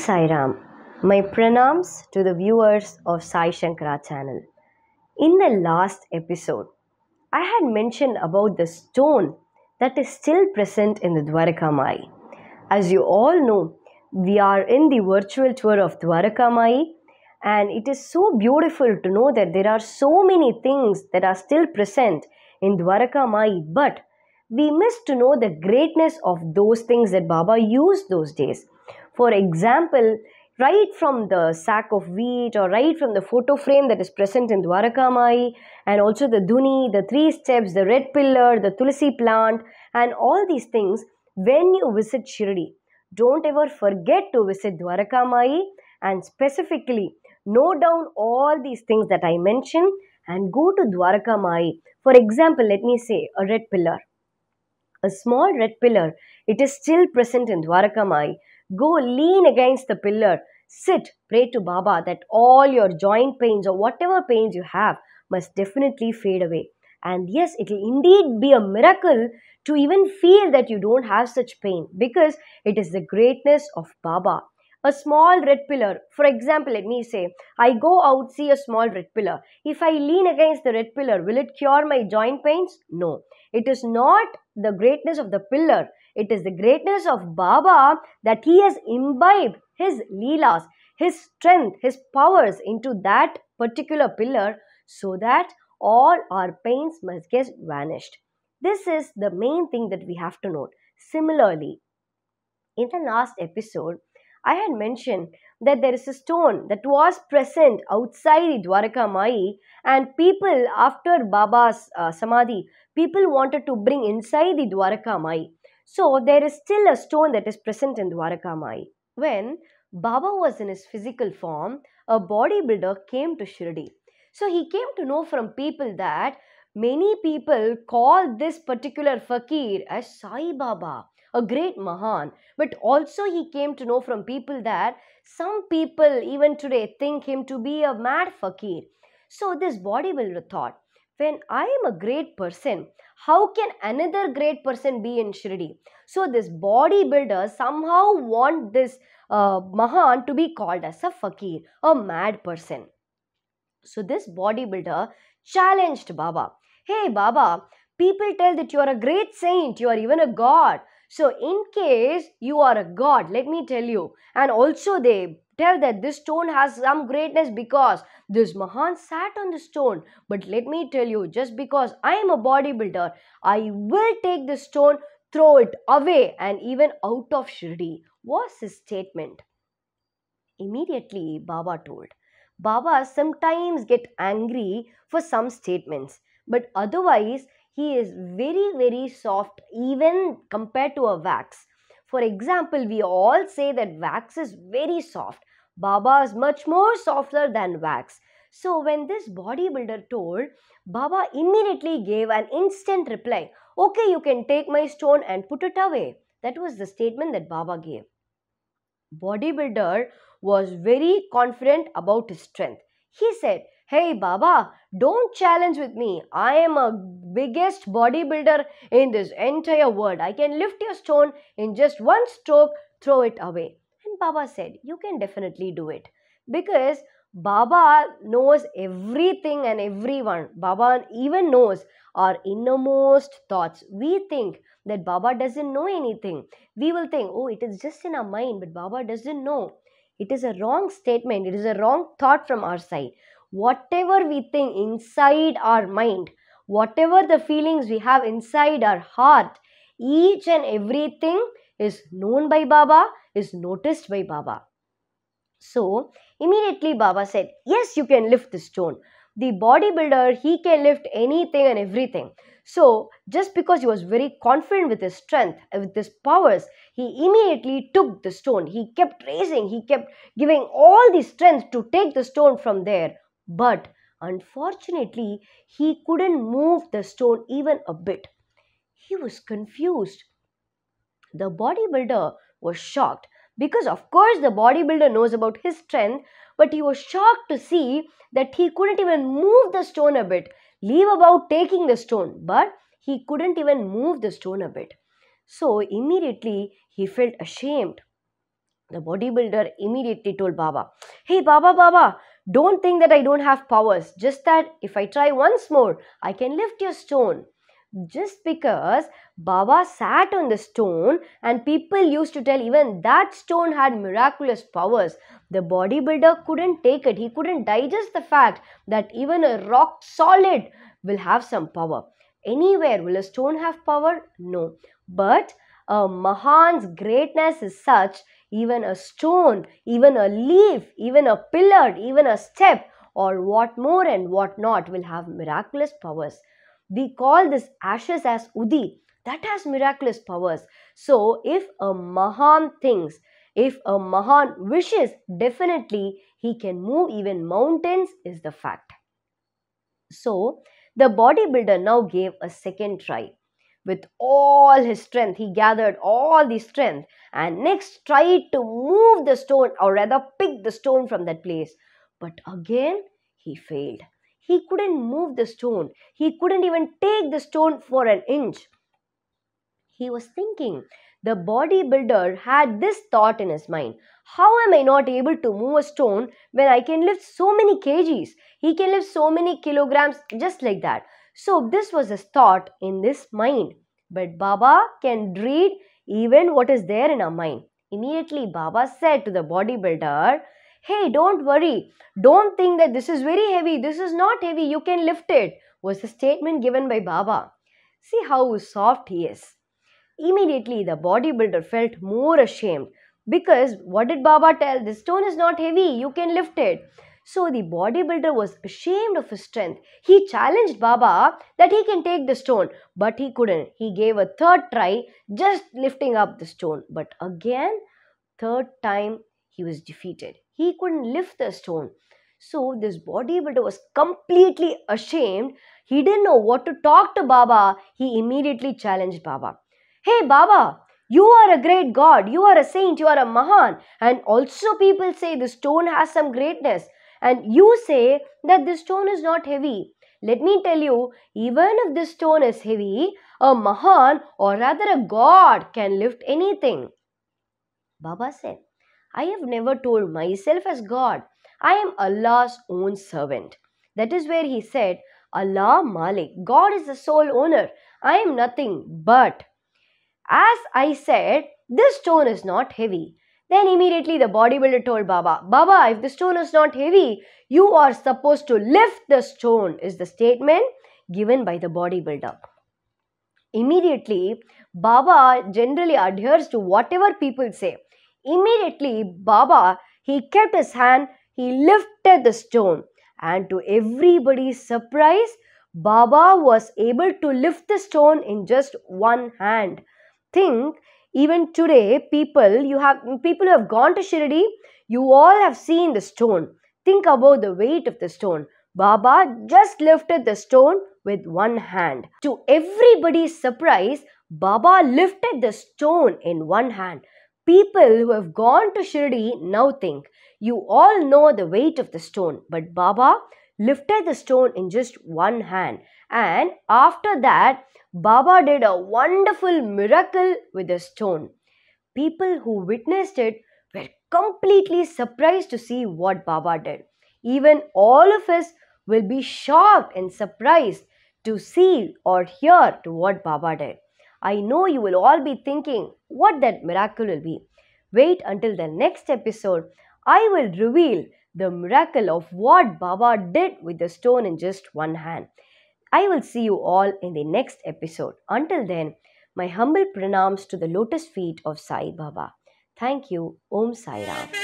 Sai Ram. My pranams to the viewers of Sai Shankara channel. In the last episode, I had mentioned about the stone that is still present in the Dwarakamai. As you all know, we are in the virtual tour of Dwarakamai, and it is so beautiful to know that there are so many things that are still present in Dwarakamai, but we miss to know the greatness of those things that Baba used those days. For example, right from the sack of wheat or right from the photo frame that is present in Dwarakamai, and also the dhuni, the 3 steps, the red pillar, the tulsi plant, and all these things, when you visit Shirdi, don't ever forget to visit Dwarakamai and specifically note down all these things that I mentioned and go to Dwarakamai. For example, let me say a red pillar. A small red pillar, it is still present in Dwarakamai. Go lean against the pillar, sit, pray to Baba that all your joint pains or whatever pains you have must definitely fade away. And yes, it will indeed be a miracle to even feel that you don't have such pain, because it is the greatness of Baba. A small red pillar, for example, let me say, I go out, see a small red pillar. If I lean against the red pillar, will it cure my joint pains? No. It is not the greatness of the pillar. It is the greatness of Baba that he has imbibed his leelas, his strength, his powers into that particular pillar, so that all our pains must get vanished. This is the main thing that we have to note. Similarly, in the last episode, I had mentioned that there is a stone that was present outside the Dwarakamai, and people, after Baba's Samadhi, people wanted to bring inside the Dwarakamai. So there is still a stone that is present in Dwarakamai. When Baba was in his physical form, a bodybuilder came to Shirdi. So he came to know from people that many people call this particular fakir as Sai Baba, a great Mahan. But also he came to know from people that some people even today think him to be a mad fakir. So this bodybuilder thought, when I am a great person, how can another great person be in Shirdi? So this bodybuilder somehow want this Mahan to be called as a fakir, a mad person. So this bodybuilder challenged Baba. Hey Baba, people tell that you are a great saint, you are even a god. So in case you are a god, let me tell you. And also they tell that this stone has some greatness because this Mahan sat on the stone. But let me tell you, just because I am a bodybuilder, I will take the stone, throw it away and even out of Shirdi, was his statement. Immediately Baba told. Baba sometimes get angry for some statements, but otherwise he is very soft even compared to a wax. For example, we all say that wax is very soft. Baba is much more softer than wax. So when this bodybuilder told, Baba immediately gave an instant reply. Okay, you can take my stone and put it away. That was the statement that Baba gave. Bodybuilder was very confident about his strength. He said, hey Baba, don't challenge with me. I am a biggest bodybuilder in this entire world. I can lift your stone in just one stroke, throw it away. And Baba said, you can definitely do it. Because Baba knows everything and everyone. Baba even knows our innermost thoughts. We think that Baba doesn't know anything. We will think, oh, it is just in our mind, but Baba doesn't know. It is a wrong statement. It is a wrong thought from our side. Whatever we think inside our mind, whatever the feelings we have inside our heart, each and everything is known by Baba, is noticed by Baba. So immediately Baba said, yes, you can lift the stone. The bodybuilder, he can lift anything and everything. So just because he was very confident with his strength, with his powers, he immediately took the stone. He kept raising, he kept giving all the strength to take the stone from there. But unfortunately, he couldn't move the stone even a bit. He was confused. The bodybuilder was shocked because, of course, the bodybuilder knows about his strength, but he was shocked to see that he couldn't even move the stone a bit. Leave about taking the stone, but he couldn't even move the stone a bit. So immediately he felt ashamed. The bodybuilder immediately told Baba, "Hey Baba, Baba, don't think that I don't have powers. Just that if I try once more, I can lift your stone." Just because Baba sat on the stone and people used to tell even that stone had miraculous powers, the bodybuilder couldn't take it. He couldn't digest the fact that even a rock solid will have some power. Anywhere will a stone have power? No. But a Mahan's greatness is such, even a stone, even a leaf, even a pillar, even a step, or what more and what not will have miraculous powers. We call this ashes as Udi. That has miraculous powers. So, if a Mahan thinks, if a Mahan wishes, definitely he can move even mountains, is the fact. So, the bodybuilder now gave a second try. With all his strength, he gathered all the strength and next tried to move the stone, or rather pick the stone from that place. But again, he failed. He couldn't move the stone. He couldn't even take the stone for an inch. He was thinking. The bodybuilder had this thought in his mind: how am I not able to move a stone when I can lift so many kgs? He can lift so many kilograms just like that. So, this was his thought in this mind. But Baba can read even what is there in our mind. Immediately, Baba said to the bodybuilder, "Hey, don't worry. Don't think that this is very heavy. This is not heavy. You can lift it," was the statement given by Baba. See how soft he is. Immediately, the bodybuilder felt more ashamed because what did Baba tell? "This stone is not heavy, you can lift it." So the bodybuilder was ashamed of his strength. He challenged Baba that he can take the stone, but he couldn't. He gave a third try, just lifting up the stone. But again, third time, he was defeated. He couldn't lift the stone. So this bodybuilder was completely ashamed. He didn't know what to talk to Baba. He immediately challenged Baba. "Hey Baba, you are a great God, you are a saint, you are a Mahan, and also people say the stone has some greatness, and you say that this stone is not heavy. Let me tell you, even if this stone is heavy, a Mahan, or rather a God, can lift anything." Baba said, "I have never told myself as God. I am Allah's own servant." That is where he said, "Allah Malik, God is the sole owner. I am nothing but. As I said, this stone is not heavy." Then immediately the bodybuilder told Baba, "Baba, if the stone is not heavy, you are supposed to lift the stone," is the statement given by the bodybuilder. Immediately, Baba generally adheres to whatever people say. Immediately, Baba, he kept his hand, he lifted the stone, and to everybody's surprise, Baba was able to lift the stone in just one hand. Think, even today, people who have gone to Shirdi, you all have seen the stone. Think about the weight of the stone. Baba just lifted the stone with one hand. To everybody's surprise, Baba lifted the stone in one hand. People who have gone to Shirdi now think, you all know the weight of the stone, but Baba lifted the stone in just one hand. And after that, Baba did a wonderful miracle with the stone. People who witnessed it were completely surprised to see what Baba did. Even all of us will be shocked and surprised to see or hear to what Baba did. I know you will all be thinking what that miracle will be. Wait until the next episode. I will reveal the miracle of what Baba did with the stone in just one hand. I will see you all in the next episode. Until then, my humble pranams to the lotus feet of Sai Baba. Thank you. Om Sai Ram.